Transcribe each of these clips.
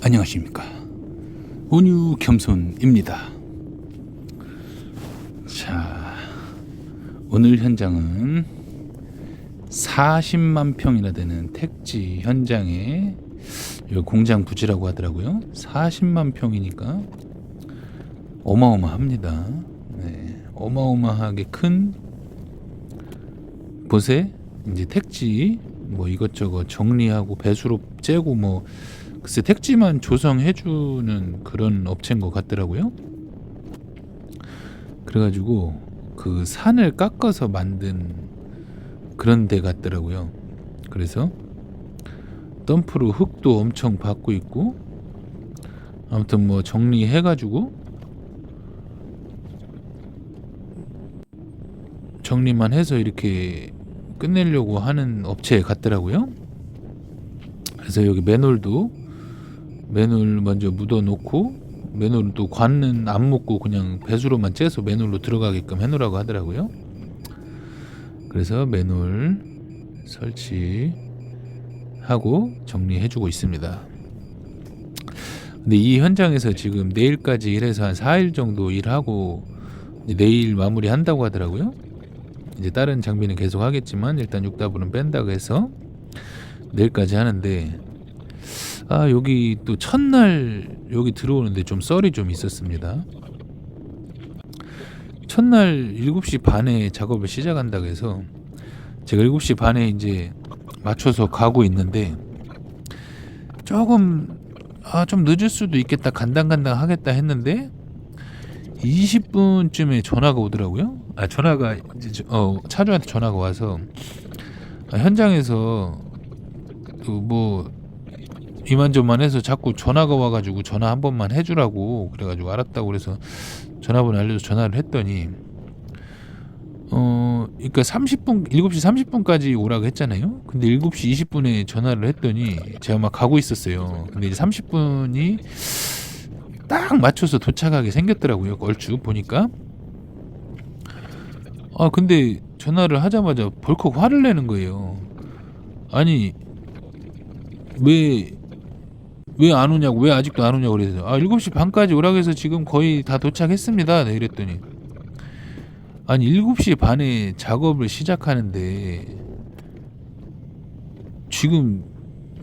안녕하십니까. 온유 겸손입니다. 자, 오늘 현장은 40만 평이나 되는 택지 현장에 공장 부지라고 하더라고요. 40만 평이니까 어마어마합니다. 네, 어마어마하게 큰 곳에 이제 택지 뭐 이것저것 정리하고 배수로 째고 뭐 글쎄 택지만 조성해주는 그런 업체인 것 같더라고요. 그래가지고 그 산을 깎아서 만든 그런 데 같더라고요. 그래서 덤프로 흙도 엄청 받고 있고 아무튼 뭐 정리해가지고 정리만 해서 이렇게 끝내려고 하는 업체 같더라고요. 그래서 여기 맨홀 먼저 묻어 놓고 맨홀도 관은 안 묻고 그냥 배수로만 째서 맨홀로 들어가게끔 해놓으라고 하더라고요. 그래서 맨홀 설치하고 정리해주고 있습니다. 근데 이 현장에서 지금 내일까지 일해서 한 4일 정도 일하고 내일 마무리한다고 하더라고요. 이제 다른 장비는 계속 하겠지만 일단 6답으로는 뺀다고 해서 내일까지 하는데 여기 또 첫날 여기 들어오는데 좀 썰이 좀 있었습니다. 첫날 7시 반에 작업을 시작한다고 해서 제가 7시 반에 이제 맞춰서 가고 있는데 조금 좀 늦을 수도 있겠다 간당간당 하겠다 했는데 20분쯤에 전화가 오더라고요. 전화가 이제 차주한테 전화가 와서 현장에서 뭐 이만저만 해서 자꾸 전화가 와가지고 전화 한 번만 해주라고 그래가지고 알았다고 그래서 전화번호 알려서 전화를 했더니 그러니까 30분 7시 30분까지 오라고 했잖아요. 근데 7시 20분에 전화를 했더니 제가 막 가고 있었어요. 근데 이제 30분이 딱 맞춰서 도착하게 생겼더라고요. 얼추 보니까 근데 전화를 하자마자 벌컥 화를 내는 거예요. 아니 왜 안 오냐고, 왜 아직도 안 오냐고 그래서 7시 반까지 오라고 해서 지금 거의 다 도착했습니다. 네, 이랬더니 아니 7시 반에 작업을 시작하는데 지금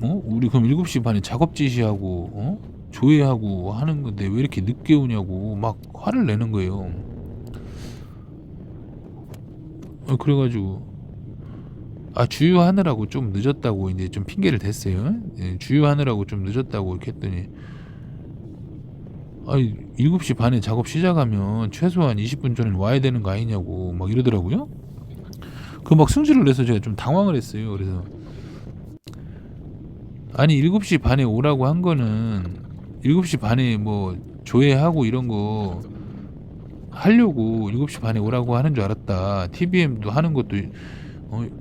우리 그럼 7시 반에 작업 지시하고 조회하고 하는 건데 왜 이렇게 늦게 오냐고 막 화를 내는 거예요. 그래가지고 주유하느라고 좀 늦었다고 이제 좀 핑계를 댔어요. 주유하느라고 좀 늦었다고 이렇게 했더니 7시 반에 작업 시작하면 최소한 20분 전에 와야 되는 거 아니냐고 막 이러더라고요. 그 막 승질을 내서 제가 좀 당황을 했어요. 그래서 7시 반에 오라고 한 거는 7시 반에 뭐 조회하고 이런 거 하려고 7시 반에 오라고 하는 줄 알았다. TBM도 하는 것도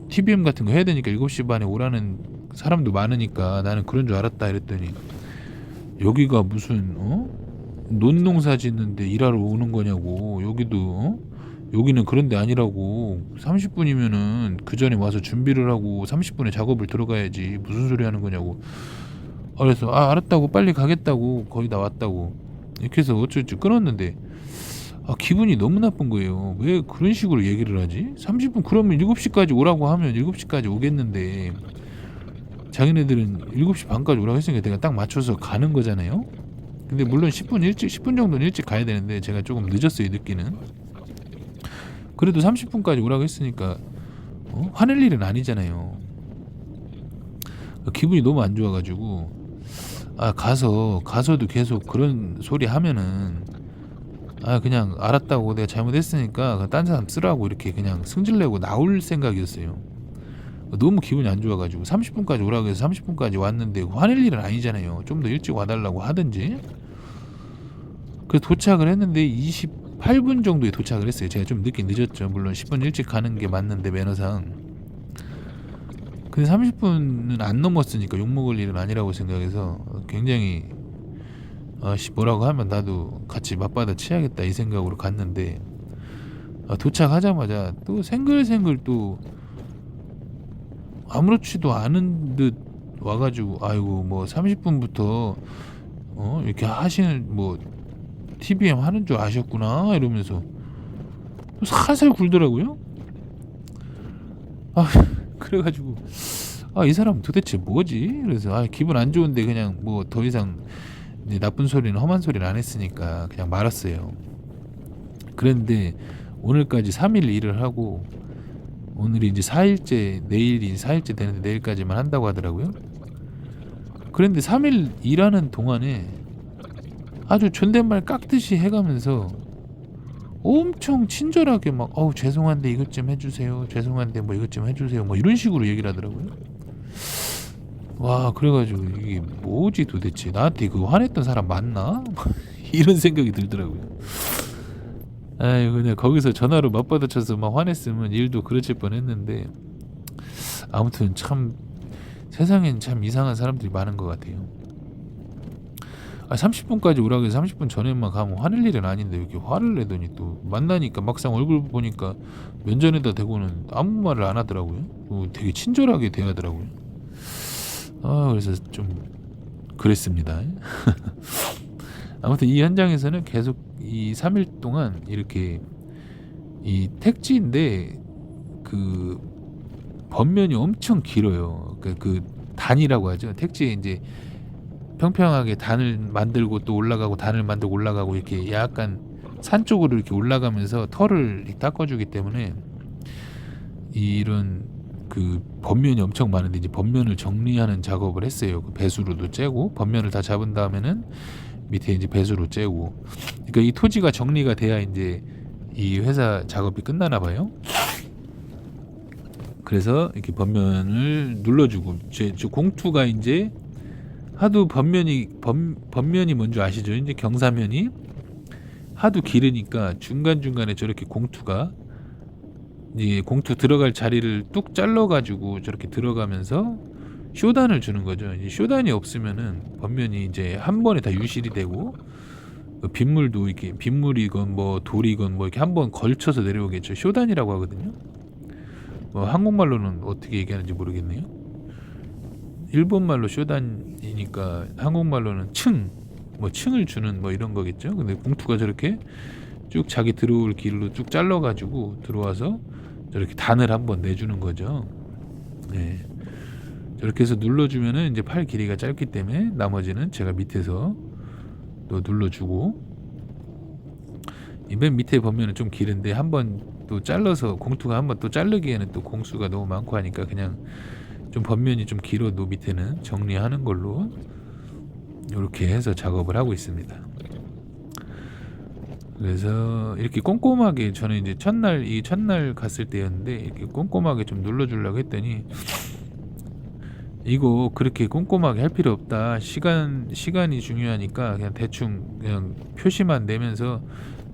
TBM 같은 거 해야 되니까 7시 반에 오라는 사람도 많으니까 나는 그런 줄 알았다 이랬더니 여기가 무슨 논농사 짓는데 일하러 오는 거냐고. 여기도 여기는 그런 데 아니라고. 30분이면은 그 전에 와서 준비를 하고 30분에 작업을 들어가야지 무슨 소리 하는 거냐고. 그래서 알았다고 빨리 가겠다고 거의 다 왔다고 이렇게 해서 어쩌고 끊었는데 기분이 너무 나쁜 거예요. 왜 그런 식으로 얘기를 하지? 30분 그러면 7시까지 오라고 하면 7시까지 오겠는데 자기네들은 7시 반까지 오라고 했으니까 내가 딱 맞춰서 가는 거잖아요. 근데 물론 10분 정도는 일찍 가야 되는데 제가 조금 늦었어요. 늦기는. 그래도 30분까지 오라고 했으니까 화낼 일은 아니잖아요. 기분이 너무 안 좋아가지고 가서도 계속 그런 소리 하면은 그냥 알았다고 내가 잘못했으니까 딴 사람 쓰라고 이렇게 그냥 승질내고 나올 생각이었어요. 너무 기분이 안 좋아가지고 30분까지 오라고 해서 30분까지 왔는데 화낼 일은 아니잖아요. 좀 더 일찍 와달라고 하든지. 그래서 도착을 했는데 28분 정도에 도착을 했어요. 제가 좀 늦긴 늦었죠. 물론 10분 일찍 가는 게 맞는데 매너상. 근데 30분은 안 넘었으니까 욕먹을 일은 아니라고 생각해서 굉장히 뭐라고 하면 나도 같이 맞받아 치야겠다 이 생각으로 갔는데 도착하자마자 또 생글생글 또 아무렇지도 않은 듯 와가지고 아이고 뭐 30분부터 이렇게 하시는 뭐 TBM 하는 줄 아셨구나 이러면서 또 살살 굴더라고요. 아 그래 가지고 이 사람은 도대체 뭐지? 그래서 기분 안 좋은데 그냥 뭐 더 이상 이제 나쁜 소리는 험한 소리를 안 했으니까 그냥 말았어요. 그랬는데 오늘까지 3일 일을 하고 오늘이 이제 4일째, 내일이 4일째 되는데 내일까지만 한다고 하더라고요. 그런데 3일 일하는 동안에 아주 존댓말 깎듯이 해가면서 엄청 친절하게 막 죄송한데 이것 좀 해주세요. 죄송한데 뭐 이것 좀 해주세요. 뭐 이런 식으로 얘기를 하더라고요. 와 그래가지고 이게 뭐지 도대체 나한테 그거 화냈던 사람 맞나? 이런 생각이 들더라고요. 아유 그냥 거기서 전화로 맞받아쳐서 막 화냈으면 일도 그르칠 뻔했는데 아무튼 참 세상엔 참 이상한 사람들이 많은 것 같아요. 30분까지 오라고 해서 30분 전에만 가면 화낼 일은 아닌데 이렇게 화를 내더니 또 만나니까 막상 얼굴 보니까 면전에다 대고는 아무 말을 안 하더라고요. 되게 친절하게 대하더라고요. 그래서 좀 그랬습니다. 아무튼 이 현장에서는 계속 이 3일 동안 이렇게 이 택지인데 그 번면이 엄청 길어요. 그 단이라고 하죠. 택지에 이제 평평하게 단을 만들고 또 올라가고 단을 만들고 올라가고 이렇게 약간 산 쪽으로 이렇게 올라가면서 털을 닦아주기 때문에 이런 그 번면이 엄청 많은데 이제 번면을 정리하는 작업을 했어요. 그 배수로도 째고 번면을 다 잡은 다음에는 밑에 이제 배수로 째고 그러니까 이 토지가 정리가 돼야 이제 이 회사 작업이 끝나나 봐요. 그래서 이렇게 번면을 눌러주고 저 공투가 이제 하도 번면이 뭔지 아시죠? 이제 경사면이 하도 길으니까 중간중간에 저렇게 공투가 이제 공투 들어갈 자리를 뚝 잘라가지고 저렇게 들어가면서 쇼단을 주는 거죠. 이제 쇼단이 없으면은 번면이 이제 한 번에 다 유실이 되고 그 빗물도 이렇게 빗물이건 뭐 돌이건 뭐 이렇게 한 번 걸쳐서 내려오겠죠. 쇼단이라고 하거든요. 뭐 한국말로는 어떻게 얘기하는지 모르겠네요. 일본말로 쇼단이니까 한국말로는 층을 주는 뭐 이런 거겠죠. 근데 공투가 저렇게 쭉 자기 들어올 길로 쭉 잘라가지고 들어와서 저렇게 단을 한번 내주는 거죠. 네. 저렇게 해서 눌러주면은 이제 팔 길이가 짧기 때문에 나머지는 제가 밑에서 또 눌러주고 이 맨 밑에 보면은 좀 길은데 한번 또 잘라서 공투가 한번 또 자르기에는 또 공수가 너무 많고 하니까 그냥 좀 번면이 좀 길어도 밑에는 정리하는 걸로 이렇게 해서 작업을 하고 있습니다. 그래서 이렇게 꼼꼼하게 저는 이제 첫날 갔을 때였는데 이렇게 꼼꼼하게 좀 눌러주려고 했더니 이거 그렇게 꼼꼼하게 할 필요 없다. 시간이 중요하니까 그냥 대충 그냥 표시만 내면서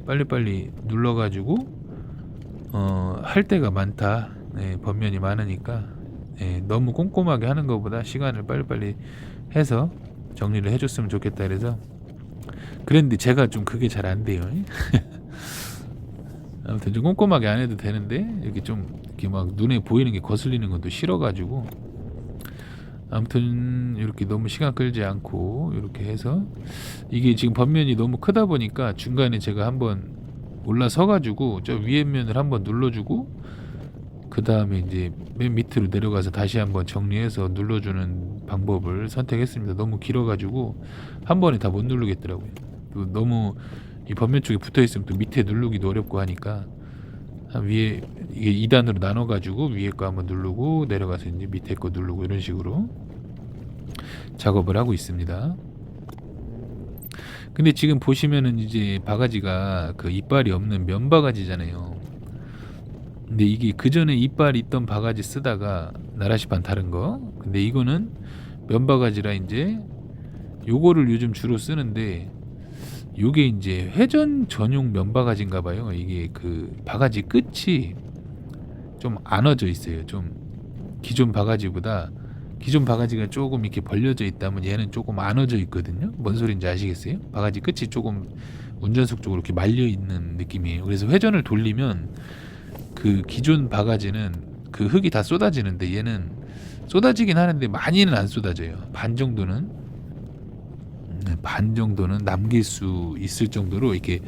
빨리빨리 눌러가지고 할 때가 많다. 네, 번면이 많으니까 너무 꼼꼼하게 하는 것보다 시간을 빨리빨리 해서 정리를 해줬으면 좋겠다. 그래서 그랬는데 제가 좀 그게 잘 안 돼요. 아무튼 좀 꼼꼼하게 안 해도 되는데 이렇게 좀 이렇게 막 눈에 보이는 게 거슬리는 것도 싫어가지고 아무튼 이렇게 너무 시간 끌지 않고 이렇게 해서 이게 지금 번면이 너무 크다 보니까 중간에 제가 한번 올라서 가지고 저 위에 면을 한번 눌러주고 그 다음에 이제 맨 밑으로 내려가서 다시 한번 정리해서 눌러주는 방법을 선택했습니다. 너무 길어가지고 한 번에 다 못 누르겠더라고요. 또 너무 이 번면 쪽에 붙어 있으면 또 밑에 누르기도 어렵고 하니까 위에 이게 2단으로 나눠가지고 위에 거 한번 누르고 내려가서 이제 밑에 거 누르고 이런 식으로 작업을 하고 있습니다. 근데 지금 보시면은 이제 바가지가 그 이빨이 없는 면 바가지잖아요. 근데 이게 그 전에 이빨 있던 바가지 쓰다가 나라시판 다른 거. 근데 이거는 면 바가지라 이제 요거를 요즘 주로 쓰는데 요게 이제 회전 전용 면 바가지인가 봐요. 이게 그 바가지 끝이 좀 안어져 있어요. 좀 기존 바가지가 조금 이렇게 벌려져 있다면 얘는 조금 안어져 있거든요. 뭔 소린지 아시겠어요? 바가지 끝이 조금 운전석 쪽으로 이렇게 말려 있는 느낌이에요. 그래서 회전을 돌리면 그 기존 바가지는 그 흙이 다 쏟아지는데 얘는 쏟아지긴 하는데 많이는 안 쏟아져요. 반 정도는 반 정도는 남길 수 있을 정도로 이렇게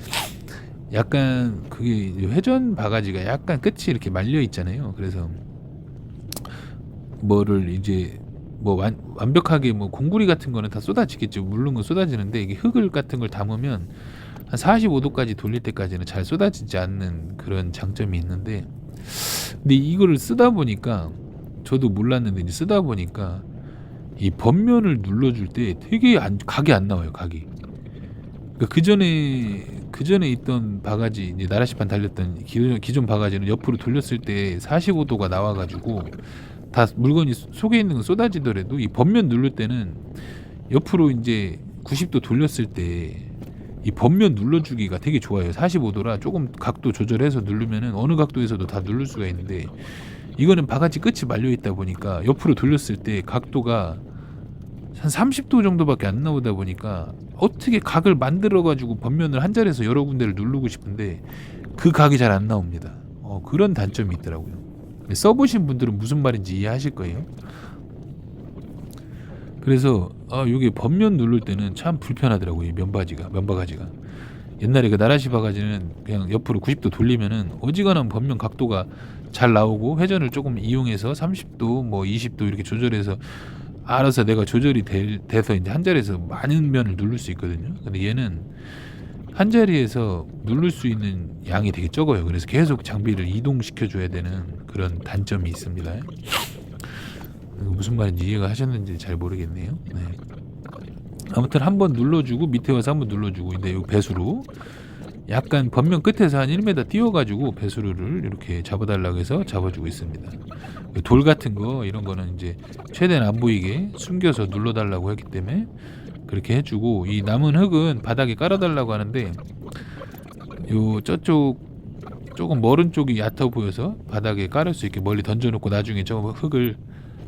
약간 그게 회전 바가지가 약간 끝이 이렇게 말려 있잖아요. 그래서 뭐를 이제 뭐 완벽하게 뭐 공구리 같은 거는 다 쏟아지겠죠. 물른 건 쏟아지는데 이게 흙을 같은 걸 담으면 한 45도까지 돌릴 때까지는 잘 쏟아지지 않는 그런 장점이 있는데, 근데 이거를 쓰다 보니까 저도 몰랐는데 이제 쓰다 보니까 이 번면을 눌러줄 때 되게 각이 안 나와요. 각이. 그러니까 그전에 있던 바가지, 이제 나라시판 달렸던 기존 바가지는 옆으로 돌렸을 때 45도가 나와가지고 다 물건이 속에 있는 건 쏟아지더라도 이 번면 누를 때는 옆으로 이제 90도 돌렸을 때 이 번면 눌러주기가 되게 좋아요. 45도라 조금 각도 조절해서 누르면은 어느 각도에서도 다 누를 수가 있는데, 이거는 바가지 끝이 말려 있다 보니까 옆으로 돌렸을 때 각도가 한 30도 정도밖에 안 나오다 보니까 어떻게 각을 만들어 가지고 번면을 한 자리에서 여러 군데를 누르고 싶은데 그 각이 잘 안 나옵니다. 그런 단점이 있더라고요. 써보신 분들은 무슨 말인지 이해하실 거예요. 그래서 요게 번면 누를 때는 참 불편하더라고요. 이 면바가지가. 옛날에 그 나라시 바가지는 그냥 옆으로 90도 돌리면은 어지간한 번면 각도가 잘 나오고, 회전을 조금 이용해서 30도 뭐 20도 이렇게 조절해서 알아서 내가 조절이 돼서 이제 한 자리에서 많은 면을 누를 수 있거든요. 근데 얘는 한 자리에서 누를 수 있는 양이 되게 적어요. 그래서 계속 장비를 이동시켜 줘야 되는 그런 단점이 있습니다. 무슨 말인지 이해가 하셨는지 잘 모르겠네요. 네. 아무튼 한번 눌러주고 밑에 와서 한번 눌러주고, 근데 이 배수로 약간 번면 끝에서 한 1m 띄워가지고 배수로를 이렇게 잡아달라고 해서 잡아주고 있습니다. 돌 같은 거 이런 거는 이제 최대한 안 보이게 숨겨서 눌러달라고 했기 때문에 그렇게 해주고, 이 남은 흙은 바닥에 깔아달라고 하는데 요 저쪽 조금 멀은 쪽이 얕아 보여서 바닥에 깔을 수 있게 멀리 던져놓고 나중에 저 흙을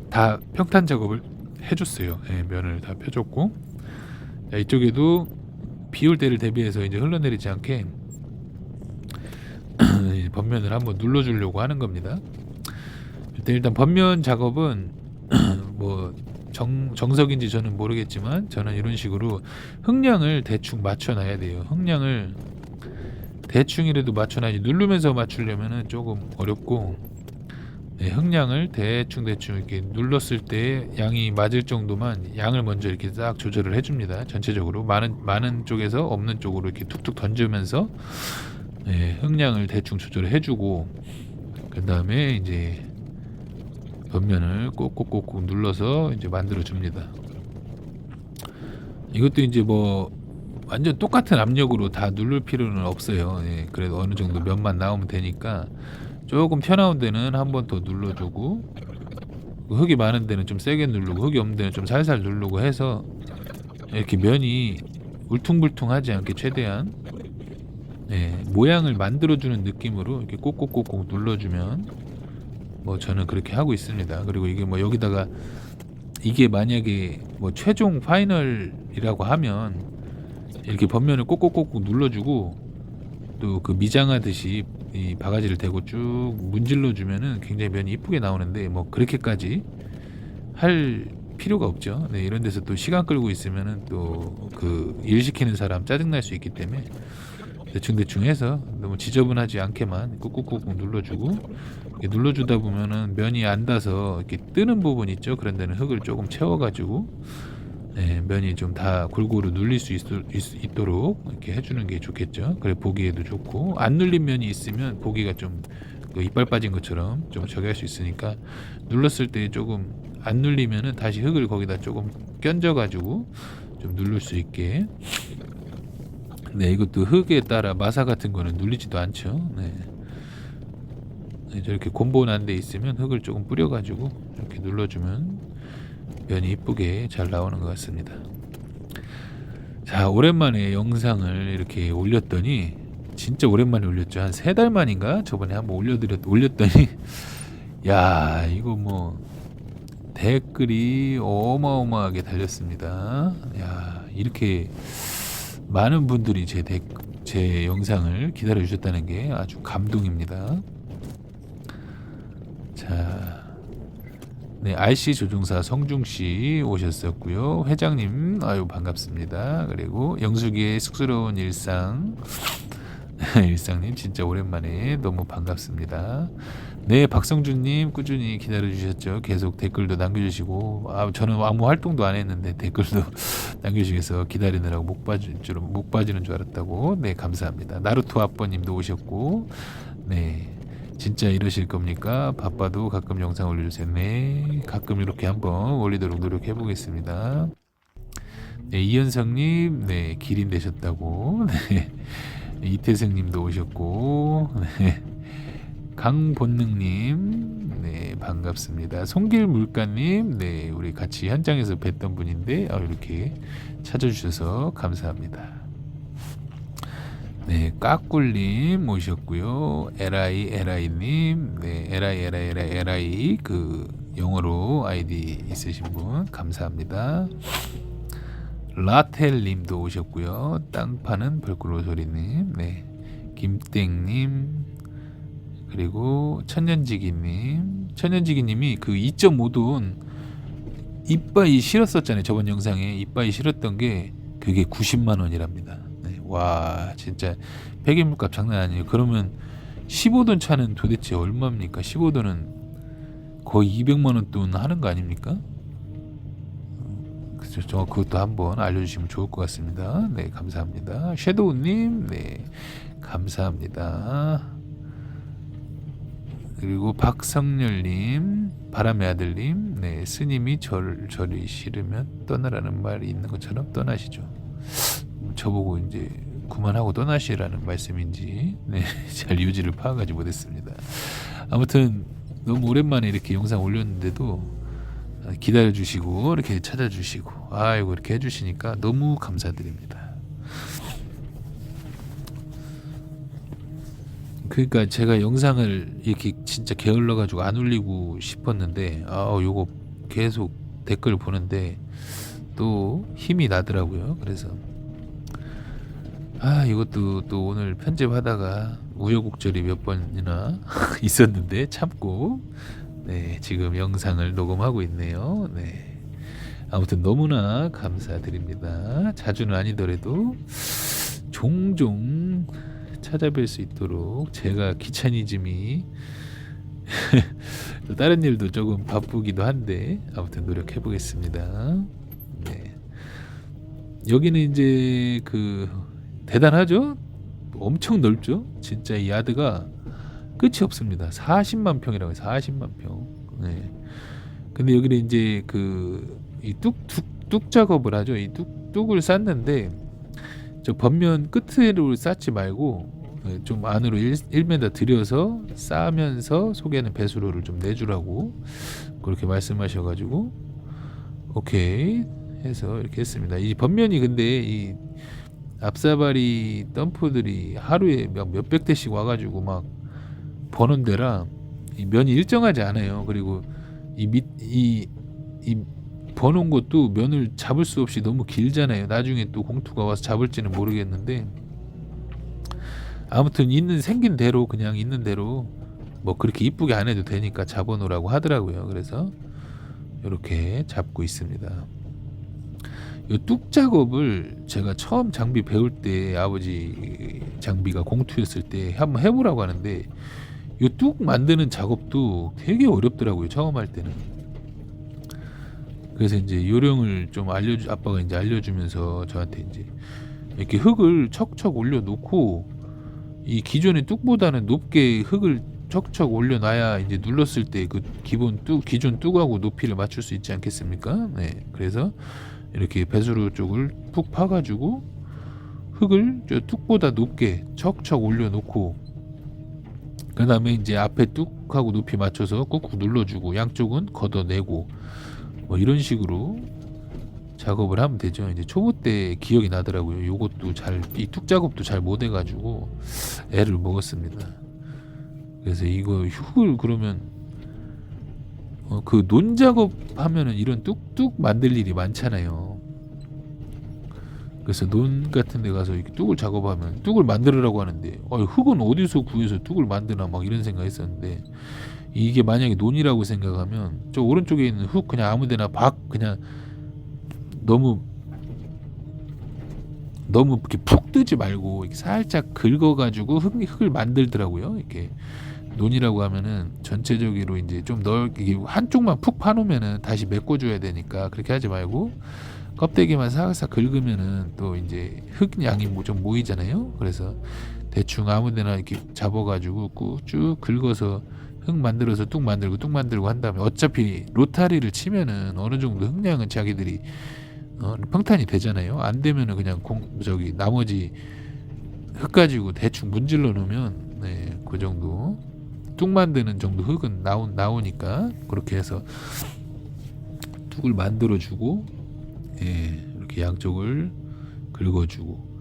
다 평탄 작업을 해줬어요. 네, 면을 다 펴줬고, 자, 이쪽에도 비올 때를 대비해서 이제 흘러내리지 않게 번면을 한번 눌러주려고 하는 겁니다. 일단 번면 작업은 뭐 정석인지 저는 모르겠지만 저는 이런 식으로 흙량을 대충 맞춰놔야 돼요. 흙량을 대충이라도 맞춰놔야지, 누르면서 맞추려면은 조금 어렵고, 네, 흙량을 대충 이렇게 눌렀을 때 양이 맞을 정도만 양을 먼저 이렇게 딱 조절을 해줍니다. 전체적으로 많은 쪽에서 없는 쪽으로 이렇게 툭툭 던지면서 네, 흙량을 대충 조절을 해주고, 그 다음에 이제 겉면을 꼭꼭꼭꼭 눌러서 이제 만들어 줍니다. 이것도 이제 뭐 완전 똑같은 압력으로 다 누를 필요는 없어요. 예, 그래도 어느 정도 면만 나오면 되니까 조금 튀어나온 데는 한 번 더 눌러주고, 흙이 많은 데는 좀 세게 누르고, 흙이 없는 데는 좀 살살 누르고 해서 이렇게 면이 울퉁불퉁하지 않게 최대한 모양을 만들어주는 느낌으로 이렇게 꼭꼭꼭꼭 눌러주면, 뭐 저는 그렇게 하고 있습니다. 그리고 이게 뭐 여기다가 이게 만약에 뭐 최종 파이널이라고 하면 이렇게 번면을 꼭꼭꼭꼭 눌러주고 또 그 미장하듯이 이 바가지를 대고 쭉 문질러 주면은 굉장히 면이 이쁘게 나오는데, 뭐 그렇게까지 할 필요가 없죠. 네, 이런 데서 또 시간 끌고 있으면은 또 그 일 시키는 사람 짜증 날 수 있기 때문에 대충 해서 너무 지저분하지 않게만 꾹꾹꾹 눌러주고, 이렇게 눌러주다 보면은 면이 안 닿아서 이렇게 뜨는 부분 있죠. 그런 데는 흙을 조금 채워가지고 면이 좀 다 골고루 눌릴 수 있도록 이렇게 해주는 게 좋겠죠. 그래 보기에도 좋고, 안 눌린 면이 있으면 보기가 좀 그 이빨 빠진 것처럼 좀 저기 할 수 있으니까, 눌렀을 때 조금 안 눌리면은 다시 흙을 거기다 조금 껴져가지고 좀 누를 수 있게. 네, 이것도 흙에 따라 마사 같은 거는 눌리지도 않죠. 네, 저렇게 곰보난 데 있으면 흙을 조금 뿌려가지고 이렇게 눌러주면 면이 이쁘게 잘 나오는 것 같습니다. 자, 오랜만에 영상을 이렇게 올렸더니, 진짜 오랜만에 올렸죠. 한 3달 만인가 저번에 한번 올렸더니 야, 이거 뭐 댓글이 어마어마하게 달렸습니다. 야, 이렇게 많은 분들이 제 영상을 기다려 주셨다는 게 아주 감동입니다. 자, 네, RC 조종사 성중씨 오셨었고요. 회장님, 아유, 반갑습니다. 그리고 영숙이의 쑥스러운 일상. 일상님, 진짜 오랜만에 너무 반갑습니다. 네, 박성준님, 꾸준히 기다려주셨죠. 계속 댓글도 남겨주시고, 저는 아무 활동도 안 했는데 댓글도 남겨주셔서 기다리느라고 목 빠지는 줄 알았다고. 네, 감사합니다. 나루토 아빠님도 오셨고, 네. 진짜 이러실 겁니까? 바빠도 가끔 영상 올려주세요. 네, 가끔 이렇게 한번 올리도록 노력해 보겠습니다. 네, 이현성님, 네, 기린 되셨다고. 네, 이태승님도 오셨고, 네, 강본능님, 네, 반갑습니다. 송길물가님, 네, 우리 같이 현장에서 뵀던 분인데, 이렇게 찾아주셔서 감사합니다. 네, 까꿀님 오셨고요. LI님, 네, LI 그 영어로 아이디 있으신 분 감사합니다. 라텔님도 오셨고요. 땅 파는 벌꿀로 소리님, 네, 김땡님, 그리고 천년지기님이 그 2.5돈 이빠이 실었었잖아요. 저번 영상에 이빠이 실었던 게 그게 90만 원이랍니다. 와, 진짜 폐기물값 장난 아니에요. 그러면 15돈 차는 도대체 얼마입니까? 15돈은 거의 200만 원 돈 하는 거 아닙니까? 그죠? 저 그것도 한번 알려주시면 좋을 것 같습니다. 네, 감사합니다. 섀도우님, 네, 감사합니다. 그리고 박성렬님, 바람의 아들님, 네, 스님이 절이 싫으면 떠나라는 말이 있는 것처럼 떠나시죠. 저보고 이제 그만하고 떠나시라는 말씀인지, 네, 잘 유지를 파악하지 못했습니다. 아무튼 너무 오랜만에 이렇게 영상 올렸는데도 기다려주시고 이렇게 찾아주시고 아이고 이렇게 해주시니까 너무 감사드립니다. 그러니까 제가 영상을 이렇게 진짜 게을러 가지고 안 올리고 싶었는데 요거 계속 댓글 보는데 또 힘이 나더라고요. 그래서 이것도 또 오늘 편집하다가 우여곡절이 몇 번이나 있었는데 참고, 네, 지금 영상을 녹음하고 있네요. 네, 아무튼 너무나 감사드립니다. 자주는 아니더라도 종종 찾아뵐 수 있도록 제가 귀차니즘이 다른 일도 조금 바쁘기도 한데 아무튼 노력해 보겠습니다. 네, 여기는 이제 대단하죠? 엄청 넓죠? 진짜 이 야드가 끝이 없습니다. 40만 평이라고 해요. 40만 평. 네. 근데 여기는 이제 이 뚝 작업을 하죠. 이 뚝을 쌓는데 저 벽면 끝으로 쌓지 말고 좀 안으로 1m 들여서 쌓으면서 속에는 배수로를 좀 내주라고 그렇게 말씀하셔가지고 오케이 해서 이렇게 했습니다. 이 벽면이 근데 이 앞사발이 덤프들이 하루에 몇백 대씩 와가지고 막 버는 데라 이 면이 일정하지 않아요. 그리고 이 버는 것도 면을 잡을 수 없이 너무 길잖아요. 나중에 또 공투가 와서 잡을지는 모르겠는데 아무튼 생긴 대로 그냥 있는 대로 뭐 그렇게 이쁘게 안 해도 되니까 잡아놓으라고 하더라고요. 그래서 이렇게 잡고 있습니다. 이 뚝 작업을 제가 처음 장비 배울 때 아버지 장비가 공투였을 때 한번 해보라고 하는데 이 뚝 만드는 작업도 되게 어렵더라고요. 처음 할 때는. 그래서 이제 요령을 좀 아빠가 이제 알려주면서 저한테 이제 이렇게 흙을 척척 올려놓고 이 기존의 뚝보다는 높게 흙을 척척 올려놔야 이제 눌렀을 때 그 기존 뚝하고 높이를 맞출 수 있지 않겠습니까? 네, 그래서 이렇게 배수로 쪽을 푹 파가지고 흙을 저 뚝보다 높게 척척 올려놓고 그 다음에 이제 앞에 뚝하고 높이 맞춰서 꾹꾹 눌러주고 양쪽은 걷어내고 뭐 이런 식으로 작업을 하면 되죠. 이제 초보 때 기억이 나더라고요. 요것도 이 뚝 작업도 잘 못해가지고 애를 먹었습니다. 그래서 이거 흙을 그러면 논 작업하면은 이런 뚝뚝 만들 일이 많잖아요. 그래서 논 같은 데 가서 이렇게 뚝을 작업하면 뚝을 만들으라고 하는데 흙은 어디서 구해서 뚝을 만드나 막 이런 생각했었는데 이게 만약에 논이라고 생각하면 저 오른쪽에 있는 흙 그냥 아무데나 박 그냥 너무 이렇게 푹 뜨지 말고 이렇게 살짝 긁어가지고 흙을 만들더라고요. 이렇게 논이라고 하면은 전체적으로 이제 좀 넓게 한쪽만 푹 파놓으면은 다시 메꿔줘야 되니까 그렇게 하지 말고 껍데기만 살짝 긁으면은 또 이제 흙 양이 좀 모이잖아요. 그래서 대충 아무데나 이렇게 잡아가지고 쭉 긁어서 흙 만들어서 뚝 만들고 한 다음에 어차피 로타리를 치면은 어느 정도 흙량은 자기들이 평탄이 되잖아요. 안 되면은 그냥 나머지 흙 가지고 대충 문질러 놓으면 네, 그 정도 뚝 만드는 정도 흙은 나오니까 그렇게 해서 뚝을 만들어 주고 예, 이렇게 양쪽을 긁어주고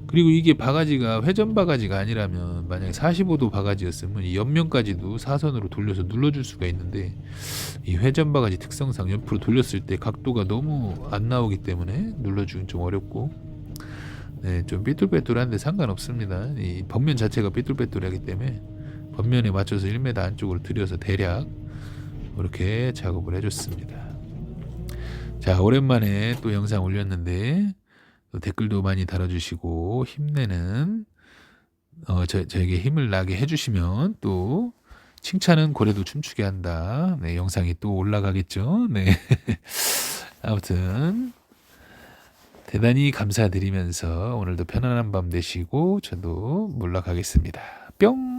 그리고 이게 바가지가 회전 바가지가 아니라면 만약에 45도 바가지였으면 이 옆면까지도 사선으로 돌려서 눌러줄 수가 있는데 이 회전 바가지 특성상 옆으로 돌렸을 때 각도가 너무 안 나오기 때문에 눌러주긴 좀 어렵고 네, 좀 삐뚤빼뚤한데 상관없습니다. 이 벽면 자체가 삐뚤빼뚤하기 때문에 벽면에 맞춰서 1m 안쪽으로 들여서 대략 이렇게 작업을 해줬습니다. 자, 오랜만에 또 영상 올렸는데 또 댓글도 많이 달아주시고 힘내는 저에게 힘을 나게 해주시면 또 칭찬은 고래도 춤추게 한다. 네, 영상이 또 올라가겠죠. 네. 아무튼 대단히 감사드리면서 오늘도 편안한 밤 되시고 저도 물러가겠습니다. 뿅.